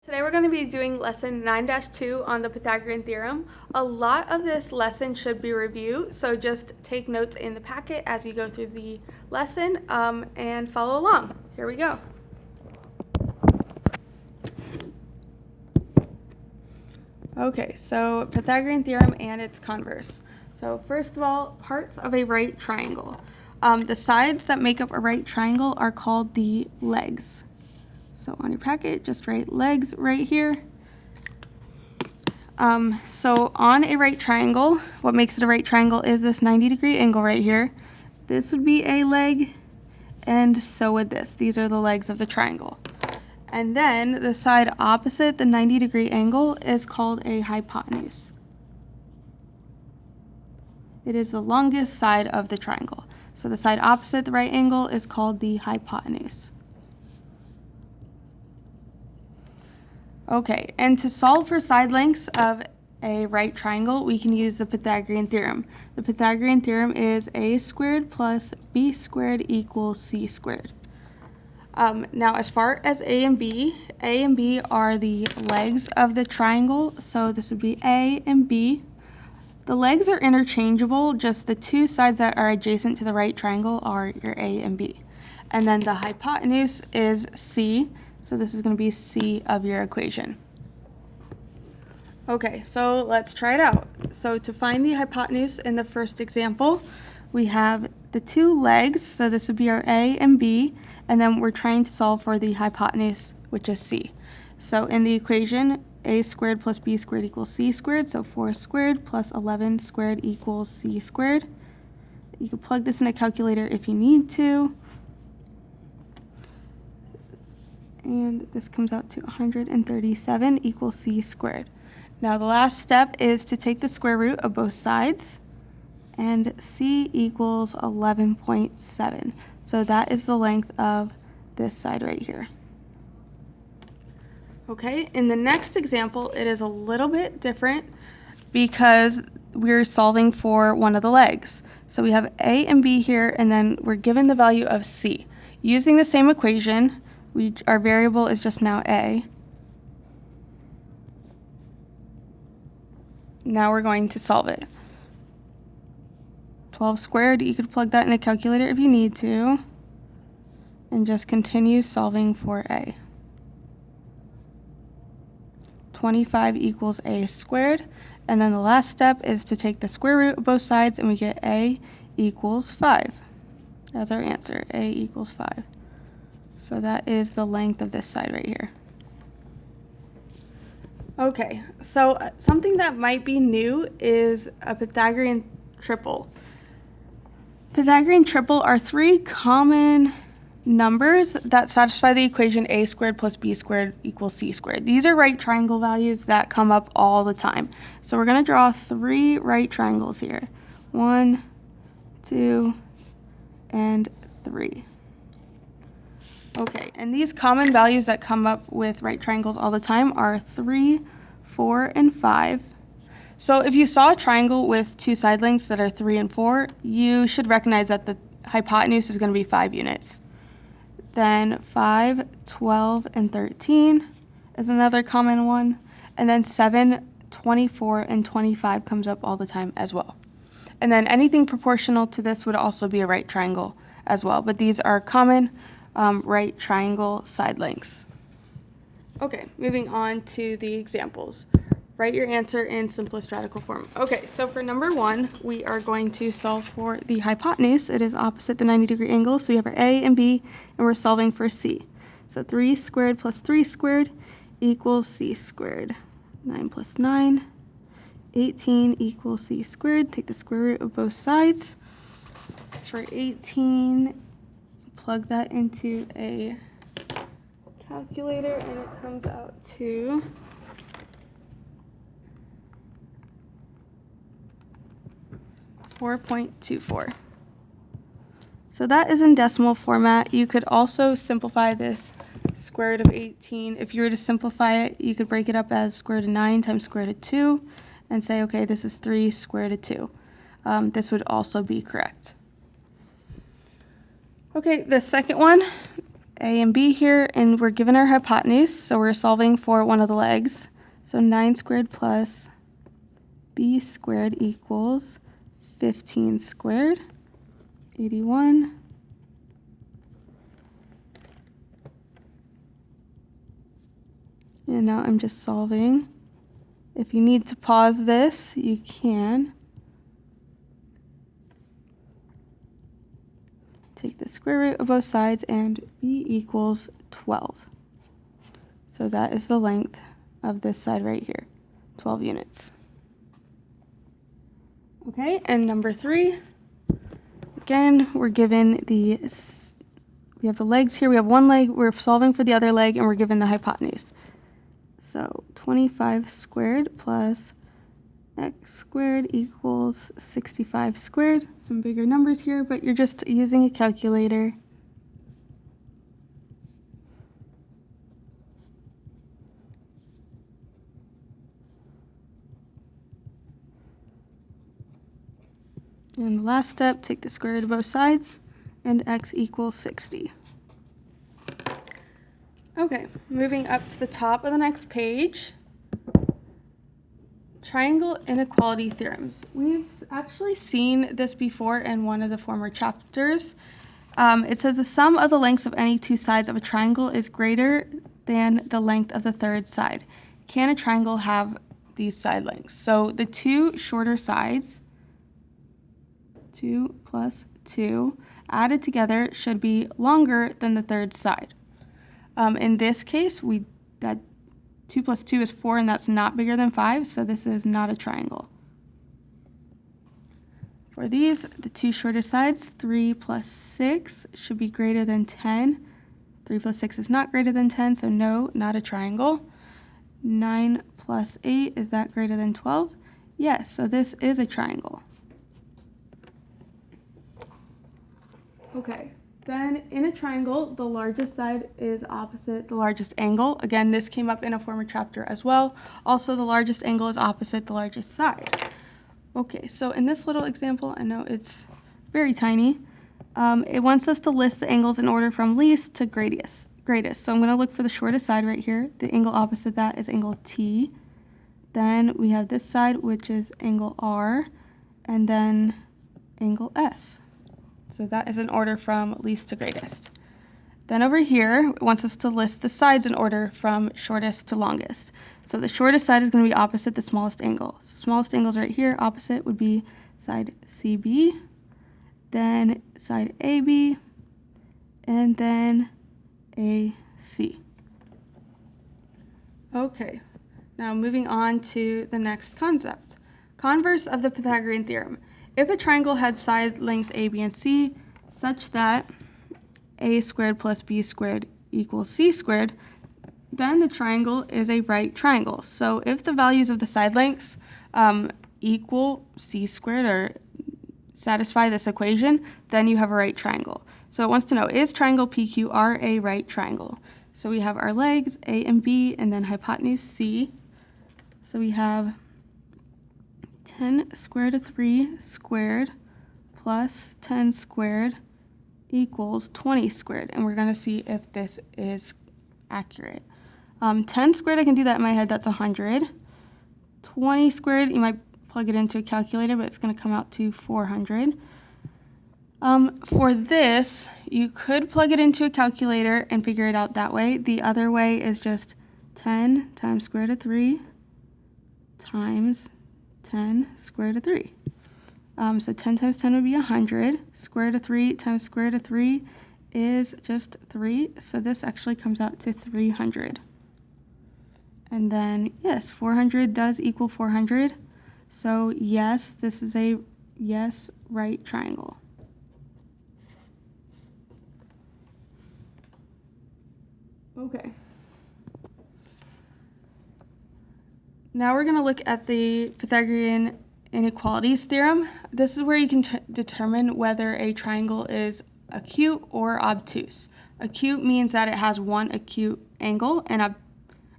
Today we're going to be doing lesson 9-2 on the Pythagorean Theorem. A lot of this lesson should be review, so just take notes in the packet as you go through the lesson and follow along. Here we go. Okay, so Pythagorean Theorem and its converse. So first of all, parts of a right triangle. The sides that make up a right triangle are called the legs. So on your packet, just write legs right here. So on a right triangle, what makes it a right triangle is this 90-degree angle right here. This would be a leg, and so would this. These are the legs of the triangle. And then the side opposite the 90-degree angle is called a hypotenuse. It is the longest side of the triangle. So the side opposite the right angle is called the hypotenuse. Okay, and to solve for side lengths of a right triangle, we can use the Pythagorean Theorem. The Pythagorean Theorem is a squared plus b squared equals c squared. Now, as far as A and B are the legs of the triangle, so this would be A and B. The legs are interchangeable, just the two sides that are adjacent to the right triangle are your A and B. And then the hypotenuse is C. So this is going to be C of your equation. Okay, so let's try it out. So to find the hypotenuse in the first example, we have the two legs, so this would be our A and B, and then we're trying to solve for the hypotenuse, which is C. So in the equation, A squared plus B squared equals C squared, so 4 squared plus 11 squared equals C squared. You can plug this in a calculator if you need to. And this comes out to 137 equals c squared. Now the last step is to take the square root of both sides, and c equals 11.7. So that is the length of this side right here. Okay, in the next example, it is a little bit different because we're solving for one of the legs. So we have a and b here, and then we're given the value of c. Using the same equation, our variable is just now a. Now we're going to solve it. 12 squared, you could plug that in a calculator if you need to, and just continue solving for a. 25 equals a squared, and then the last step is to take the square root of both sides, and we get a equals 5 as our answer. A equals 5. So that is the length of this side right here. Okay, so something that might be new is a Pythagorean triple. Pythagorean triple are three common numbers that satisfy the equation a squared plus b squared equals c squared. These are right triangle values that come up all the time. So we're going to draw three right triangles here. 1, 2, and 3. Okay, and these common values that come up with right triangles all the time are 3, 4, and 5. So if you saw a triangle with two side lengths that are 3 and 4, you should recognize that the hypotenuse is going to be 5 units. Then 5, 12, and 13 is another common one. And then 7, 24, and 25 comes up all the time as well. And then anything proportional to this would also be a right triangle as well. But these are common right triangle side lengths. Okay, moving on to the examples. Write your answer in simplest radical form. Okay, so for number 1, we are going to solve for the hypotenuse. It is opposite the 90-degree angle, so we have our A and B, and we're solving for C. So 3 squared plus 3 squared equals C squared. 9 plus 9, 18 equals C squared. Take the square root of both sides. For 18, plug that into a calculator, and it comes out to 4.24. So that is in decimal format. You could also simplify this square root of 18. If you were to simplify it, you could break it up as square root of 9 times square root of 2 and say, okay, this is 3 square root of 2. This would also be correct. Okay, the second one A and B here, and we're given our hypotenuse, so we're solving for one of the legs. So 9 squared plus B squared equals 15 squared, 81. And now I'm just solving. If you need to pause this, you can. Take the square root of both sides, and B equals 12. So that is the length of this side right here, 12 units. Okay, and number 3, again, we're given we have the legs here, we have one leg, we're solving for the other leg, and we're given the hypotenuse. So 25 squared plus x squared equals 65 squared. Some bigger numbers here, but you're just using a calculator. And the last step, take the square root of both sides, and x equals 60. Okay, moving up to the top of the next page. Triangle inequality theorems. We've actually seen this before in one of the former chapters. It says the sum of the lengths of any two sides of a triangle is greater than the length of the third side. Can a triangle have these side lengths? So the two shorter sides, 2 plus 2, added together should be longer than the third side. In this case, that 2 plus 2 is 4, and that's not bigger than 5, so this is not a triangle. For these, the two shorter sides, 3 plus 6 should be greater than 10. 3 plus 6 is not greater than 10, so no, not a triangle. 9 plus 8, is that greater than 12? Yes, so this is a triangle. Okay. Then in a triangle, the largest side is opposite the largest angle. Again, this came up in a former chapter as well. Also, the largest angle is opposite the largest side. Okay, so in this little example, I know it's very tiny. It wants us to list the angles in order from least to greatest. So I'm going to look for the shortest side right here. The angle opposite that is angle T. Then we have this side, which is angle R, and then angle S. So that is in order from least to greatest. Then over here, it wants us to list the sides in order from shortest to longest. So the shortest side is going to be opposite the smallest angle. So smallest angles right here, opposite would be side CB, then side AB, and then AC. Okay, now moving on to the next concept. Converse of the Pythagorean Theorem. If a triangle has side lengths A, B, and C such that A squared plus B squared equals C squared, then the triangle is a right triangle. So if the values of the side lengths equal C squared or satisfy this equation, then you have a right triangle. So it wants to know, is triangle PQR a right triangle? So we have our legs, A and B, and then hypotenuse C. So we have 10 square root of 3 squared plus 10 squared equals 20 squared. And we're going to see if this is accurate. 10 squared, I can do that in my head, that's 100. 20 squared, you might plug it into a calculator, but it's going to come out to 400. For this, you could plug it into a calculator and figure it out that way. The other way is just 10 times square root of 3 times 10 square root of 3. So 10 times 10 would be 100. Square root of 3 times square root of 3 is just 3. So this actually comes out to 300. And then, yes, 400 does equal 400. So yes, this is a yes right triangle. Okay. Now we're going to look at the Pythagorean Inequalities theorem. This is where you can determine whether a triangle is acute or obtuse. Acute means that it has one acute angle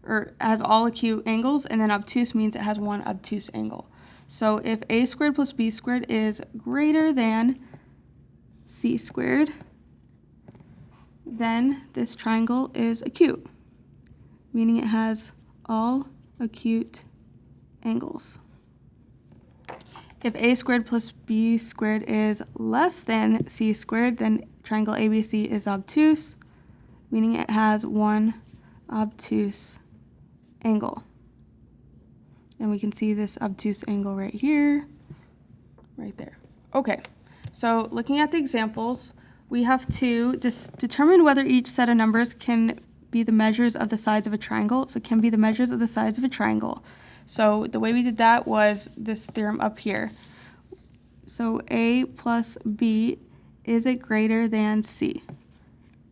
or has all acute angles, and then obtuse means it has one obtuse angle. So if a squared plus b squared is greater than c squared, then this triangle is acute, meaning it has all acute angles. If a squared plus b squared is less than c squared, then triangle ABC is obtuse, meaning it has one obtuse angle. And we can see this obtuse angle right here, right there. Okay, so looking at the examples, we have to determine whether each set of numbers can be the measures of the sides of a triangle. So it can be the measures of the sides of a triangle. So the way we did that was this theorem up here. So A plus B, is it greater than C?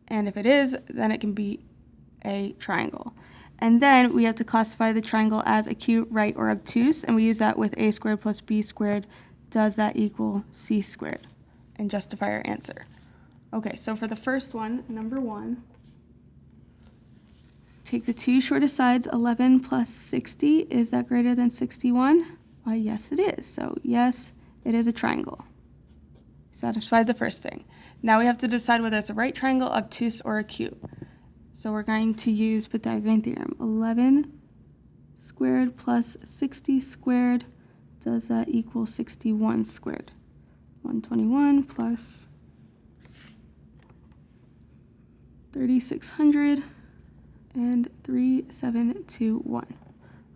And if it is, then it can be a triangle. And then we have to classify the triangle as acute, right, or obtuse, and we use that with a squared plus b squared. Does that equal c squared? And justify our answer. Okay, so for the first one, number 1, take the two shortest sides, 11 plus 60. Is that greater than 61? Why, yes, it is. So yes, it is a triangle. Satisfied the first thing. Now we have to decide whether it's a right triangle, obtuse, or acute. So we're going to use Pythagorean Theorem. 11 squared plus 60 squared. Does that equal 61 squared? 121 plus 3600 and 3721.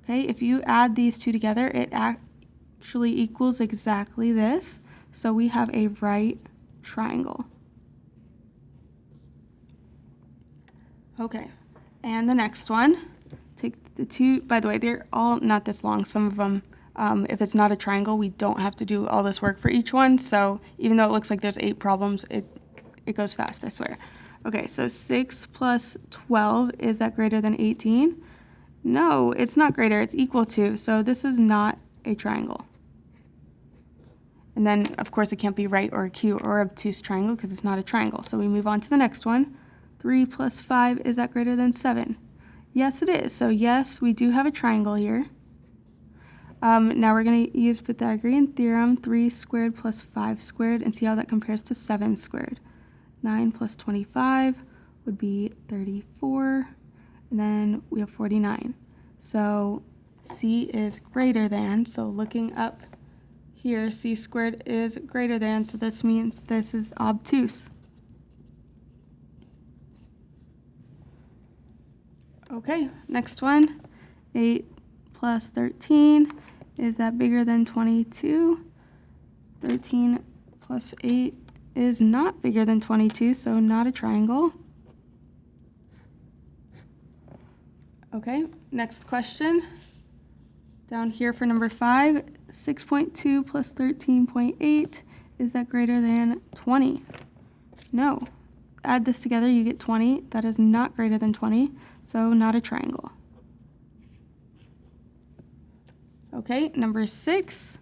Okay, if you add these two together, it actually equals exactly this. So we have a right triangle. Okay, and the next one, take the two, by the way, they're all not this long. Some of them, if it's not a triangle, we don't have to do all this work for each one. So even though it looks like there's 8 problems, it goes fast, I swear. Okay, so 6 plus 12, is that greater than 18? No, it's not greater, it's equal to. So this is not a triangle. And then, of course, it can't be right or acute or obtuse triangle because it's not a triangle. So we move on to the next one. 3 plus 5, is that greater than 7? Yes, it is. So yes, we do have a triangle here. Now we're going to use Pythagorean Theorem, 3 squared plus 5 squared, and see how that compares to 7 squared. 9 plus 25 would be 34, and then we have 49. So C is greater than, so looking up here, C squared is greater than, so this means this is obtuse. Okay, next one, 8 plus 13, is that bigger than 22? 13 plus 8 is not bigger than 22, so not a triangle. Okay, next question. Down here for number 5, 6.2 plus 13.8, is that greater than 20? No. Add this together, you get 20. That is not greater than 20, so not a triangle. Okay, number 6,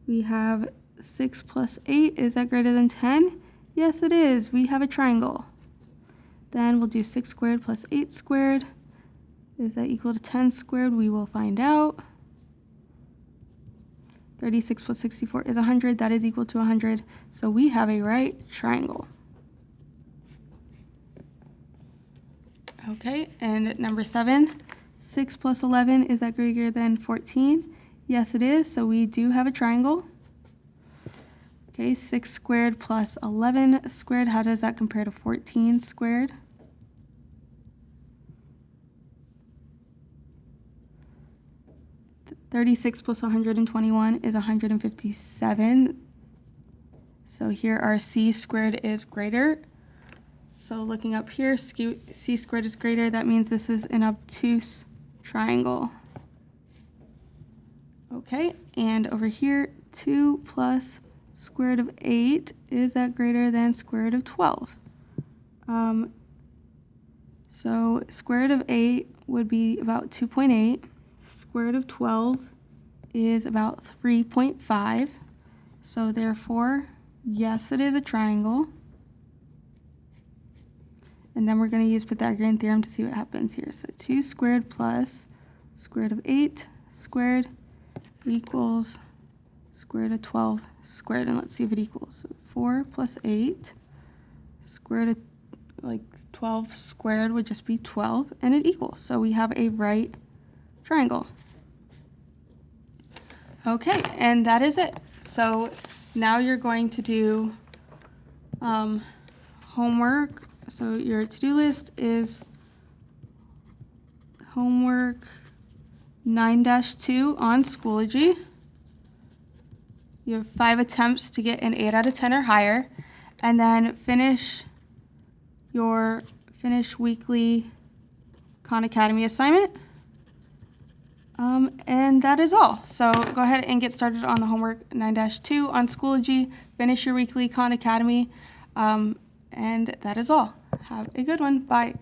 we have 6 plus 8, is that greater than 10? Yes, it is. We have a triangle. Then we'll do 6 squared plus 8 squared. Is that equal to 10 squared? We will find out. 36 plus 64 is 100. That is equal to 100. So we have a right triangle. Okay, and number 7, 6 plus 11, is that greater than 14? Yes, it is. So we do have a triangle. Okay, 6 squared plus 11 squared, how does that compare to 14 squared? Th 36 plus 121 is 157. So here our C squared is greater. So looking up here, C squared is greater. That means this is an obtuse triangle. Okay, and over here, 2 plus square root of 8, is that greater than square root of 12? So square root of 8 would be about 2.8. Square root of 12 is about 3.5. So therefore, yes, it is a triangle. And then we're going to use Pythagorean Theorem to see what happens here. So 2 squared plus square root of 8 squared equals square root of 12 squared. And let's see if it equals. So 4 plus 8 square root of, like 12 squared would just be 12, and it equals. So we have a right triangle. Okay, and that is it. So now you're going to do homework. So your to-do list is homework 9-2 on Schoology. You have 5 attempts to get an 8 out of 10 or higher, and then finish weekly Khan Academy assignment. And that is all. So go ahead and get started on the homework 9-2 on Schoology, finish your weekly Khan Academy, and that is all. Have a good one. Bye.